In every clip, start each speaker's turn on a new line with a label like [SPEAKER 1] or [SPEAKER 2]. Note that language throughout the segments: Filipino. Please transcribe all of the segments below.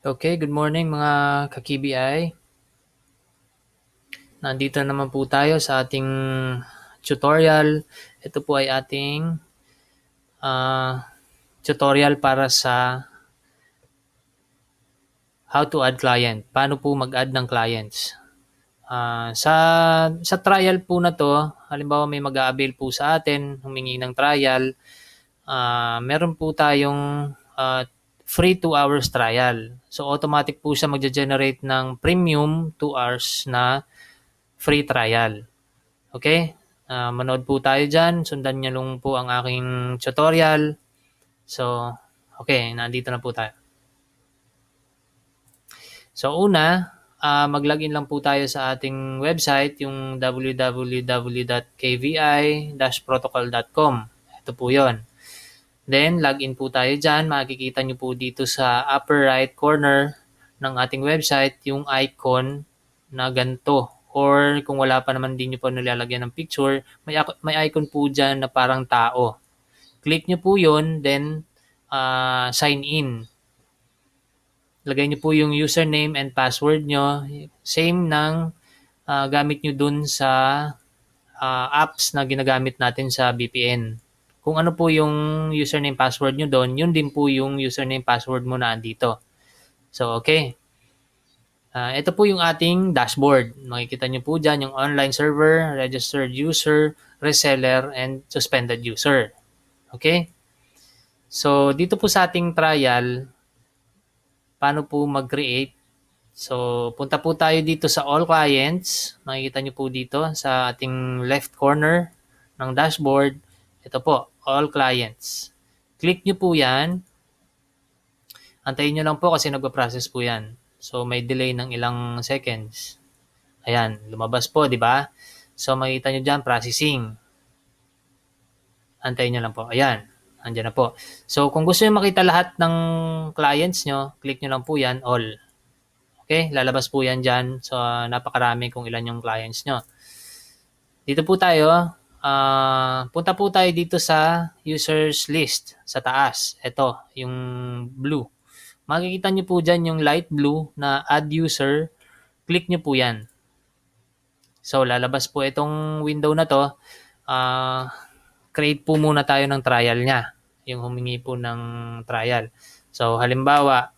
[SPEAKER 1] Okay, good morning mga ka-KBI. Nandito na naman po tayo sa ating tutorial. Ito po ay ating tutorial para sa how to add client. Paano po mag-add ng clients. Sa trial po na to, halimbawa may mag-a-avail po sa atin, humingi ng trial, meron po tayong free 2 hours trial. So automatic po siya magge-generate ng premium 2 hours na free trial. Okay? Manood po tayo dyan. Sundan nyo lang po ang aking tutorial. So, okay, nandito na po tayo. So, una, mag-login lang po tayo sa ating website, yung www.kvi-protocol.com. Ito po yon. Then, login po tayo dyan. Makikita nyo po dito sa upper right corner ng ating website, yung icon na ganito. Or kung wala pa naman din nyo po nilalagyan ng picture, may icon po dyan na parang tao. Click nyo po yun, then sign in. Lagay nyo po yung username and password nyo. Same ng gamit nyo dun sa apps na ginagamit natin sa VPN. Kung ano po yung username password nyo doon, yun din po yung username password mo na andito. So, okay. Ito po yung ating dashboard. Makikita nyo po dyan yung online server, registered user, reseller, and suspended user. Okay? So, dito po sa ating trial, paano po mag-create? So, punta po tayo dito sa all clients. Makikita nyo po dito sa ating left corner ng dashboard. Ito po, all clients. Click nyo po yan. Antayin nyo lang po kasi nagpa-process po yan. So, may delay ng ilang seconds. Ayan, lumabas po, di ba? So, makikita nyo dyan, processing. Antayin nyo lang po. Ayan, andyan na po. So, kung gusto nyo makita lahat ng clients nyo, click nyo lang po yan, all. Okay, lalabas po yan dyan. So, napakarami kung ilan yung clients nyo. Dito po tayo. Punta po tayo dito sa users list sa taas. Ito, yung blue. Makikita nyo po dyan yung light blue na add user. Click nyo po yan. So, lalabas po itong window na to. Create po muna tayo ng trial niya. Yung humingi po ng trial. So, halimbawa,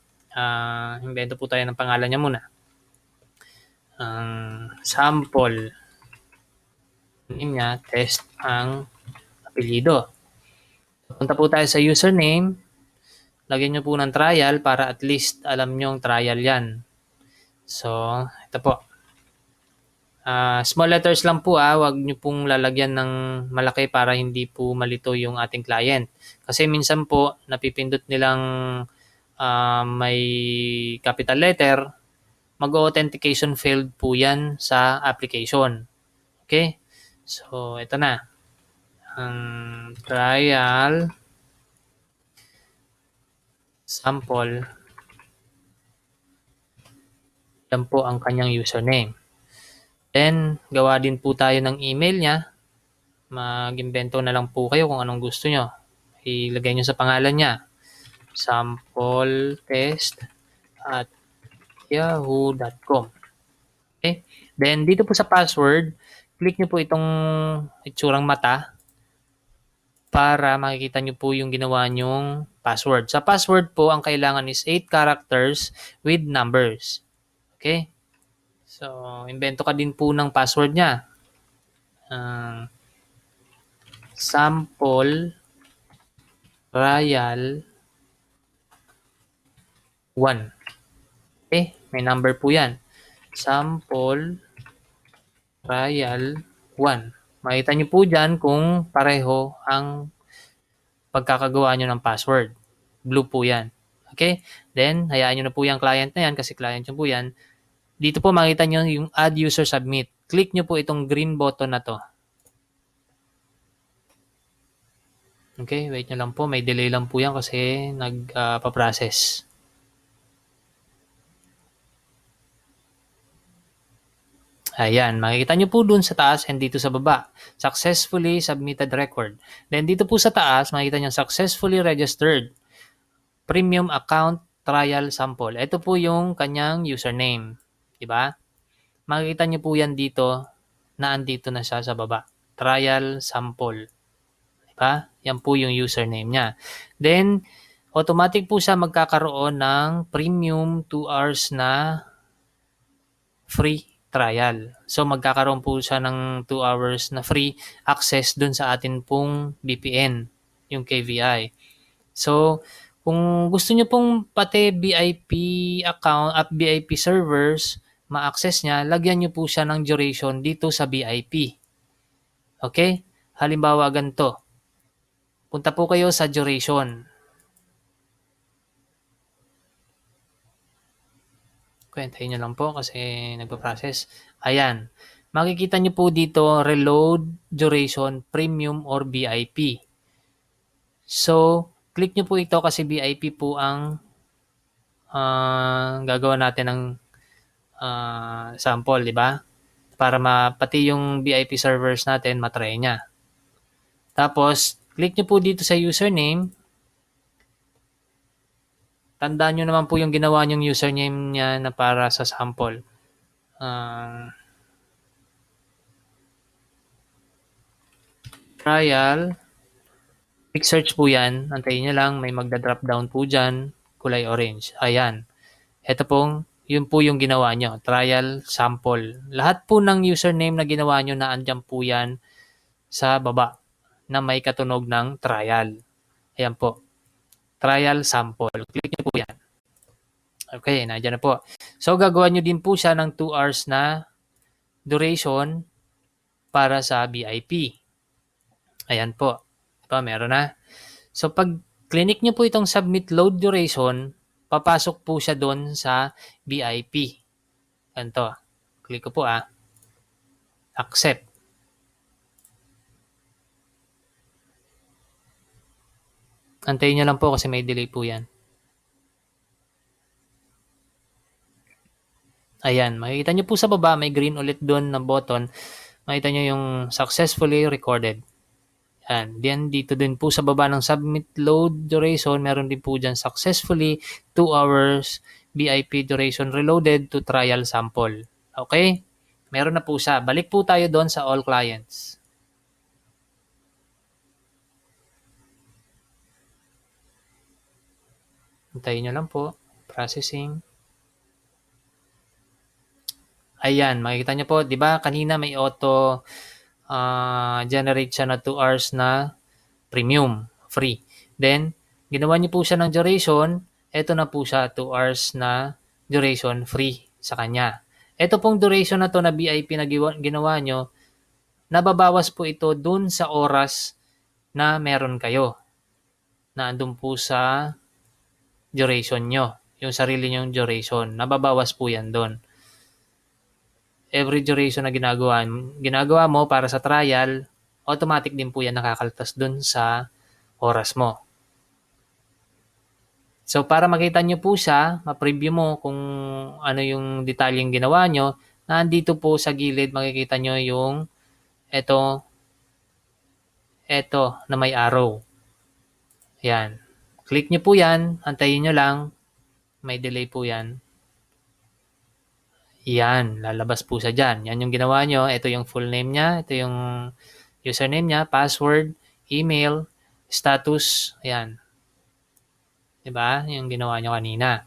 [SPEAKER 1] invento po tayo ng pangalan niya muna. Sample name niya, test ang apelyido. Punta po tayo sa username. Lagyan nyo po ng trial para at least alam nyo yung trial yan. So, ito po. Small letters lang po wag nyo pong lalagyan ng malaki para hindi po malito yung ating client. Kasi minsan po, napipindot nilang may capital letter, mag-authentication failed po yan sa application. Okay? So, ito na. Ang trial sample. Yan po ang kanyang username. Then, gawa din po tayo ng email niya. Mag-invento na lang po kayo kung anong gusto nyo. Ilagay nyo sa pangalan niya. sampletest@yahoo.com. Okay? Then, dito po sa password, click nyo po itong itsurang mata para makikita nyo po yung ginawa nyong password. Sa password po, ang kailangan is 8 characters with numbers. Okay? So, invento ka din po ng password niya. Sample trial 1. Okay? May number po yan. Sample trial 1. Makita nyo po dyan kung pareho ang pagkakagawa nyo ng password. Blue po yan. Okay? Then, hayaan nyo na po yung client na yan kasi client nyo po yan. Dito po makita nyo yung add user submit. Click nyo po itong green button na to. Okay, wait nyo lang po. May delay lang po yan kasi nagpa-process. Ayan, makikita nyo po dun sa taas and dito sa baba. Successfully submitted record. Then dito po sa taas, makikita nyo successfully registered. Premium account trial sample. Ito po yung kanyang username. Diba? Makikita nyo po yan dito na andito na siya sa baba. Trial sample. Diba? Yan po yung username niya. Then, automatic po siya magkakaroon ng premium 2 hours na free trial. So, magkakaroon po siya ng 2 hours na free access dun sa atin pong VPN, yung KVI. So, kung gusto nyo pong pati VIP account at VIP servers, ma-access niya, lagyan nyo po siya ng duration dito sa VIP. Okay? Halimbawa ganito. Punta po kayo sa duration. Hintayin nyo lang po kasi nagpa-process. Ayan. Makikita nyo po dito, reload, duration, premium, or VIP. So, click nyo po ito kasi VIP po ang gagawa natin ng sample, di ba? Para pati yung VIP servers natin, matry niya. Tapos, click nyo po dito sa username. Tandaan nyo naman po yung ginawa nyong username niya na para sa sample. Trial. Click search po yan. Antayin nyo lang. May magda-drop down po dyan. Kulay orange. Ayan. Ito pong, yun po yung ginawa nyo. Trial sample. Lahat po ng username na ginawa nyo na andyan po yan sa baba na may katunog ng trial. Ayan po. Trial sample. Click nyo po yan. Okay, nandiyan na po. So, gagawa nyo din po siya ng 2 hours na duration para sa VIP. Ayan po. Diba, meron na. So, pag clinic nyo po itong submit load duration, papasok po siya doon sa VIP. Ganito. Click ko po Accept. Antayin nyo lang po kasi may delay po yan. Ayan, makikita nyo po sa baba, may green ulit doon na button. Makita nyo yung successfully recorded. Ayan, then dito din po sa baba ng submit load duration, meron din po dyan successfully 2 hours VIP duration reloaded to trial sample. Okay? Meron na po siya. Balik po tayo doon sa all clients. Hintayin nyo lang po. Processing. Ayan, makikita nyo po, di ba kanina may auto generate siya na 2 hours na premium, free. Then, ginawa nyo po siya ng duration, eto na po siya 2 hours na duration free sa kanya. Ito pong duration na to na VIP na ginawa nyo, nababawas po ito dun sa oras na meron kayo. Na andun po sa duration nyo. Yung sarili nyong duration. Nababawas po yan dun. Every duration na ginagawa mo para sa trial, automatic din po yan nakakaltas dun sa oras mo. So, para makita nyo po siya, ma-preview mo kung ano yung detalyeng ginawa nyo, nandito po sa gilid makikita nyo yung eto na may arrow. Yan. Click nyo po yan, antayin nyo lang, may delay po yan. Yan, lalabas po siya dyan. Yan yung ginawa nyo. Ito yung full name niya. Ito yung username niya, password, email, status. Ayan. Diba? Yung ginawa nyo kanina.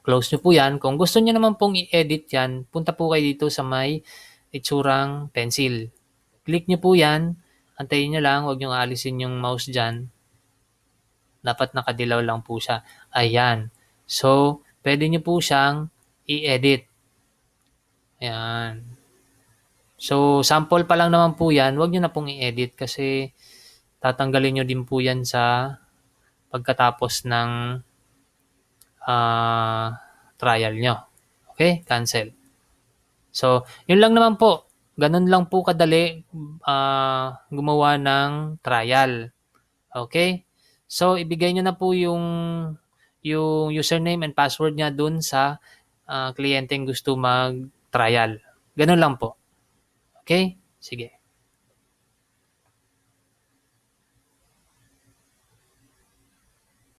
[SPEAKER 1] Close nyo po yan. Kung gusto nyo naman pong i-edit yan, punta po kayo dito sa may itsurang pencil. Click nyo po yan. Antayin nyo lang. Huwag nyo aalisin yung mouse dyan. Dapat nakadilaw lang po siya. Ayan. So, pwede nyo po siyang i-edit. Ayan. So, sample pa lang naman po yan. Huwag nyo na pong i-edit kasi tatanggalin nyo din po yan sa pagkatapos ng trial nyo. Okay? Cancel. So, yun lang naman po. Ganun lang po kadali gumawa ng trial. Okay? So, ibigay nyo na po yung username and password niya dun sa kliyenteng gusto mag-trial. Ganun lang po. Okay? Sige.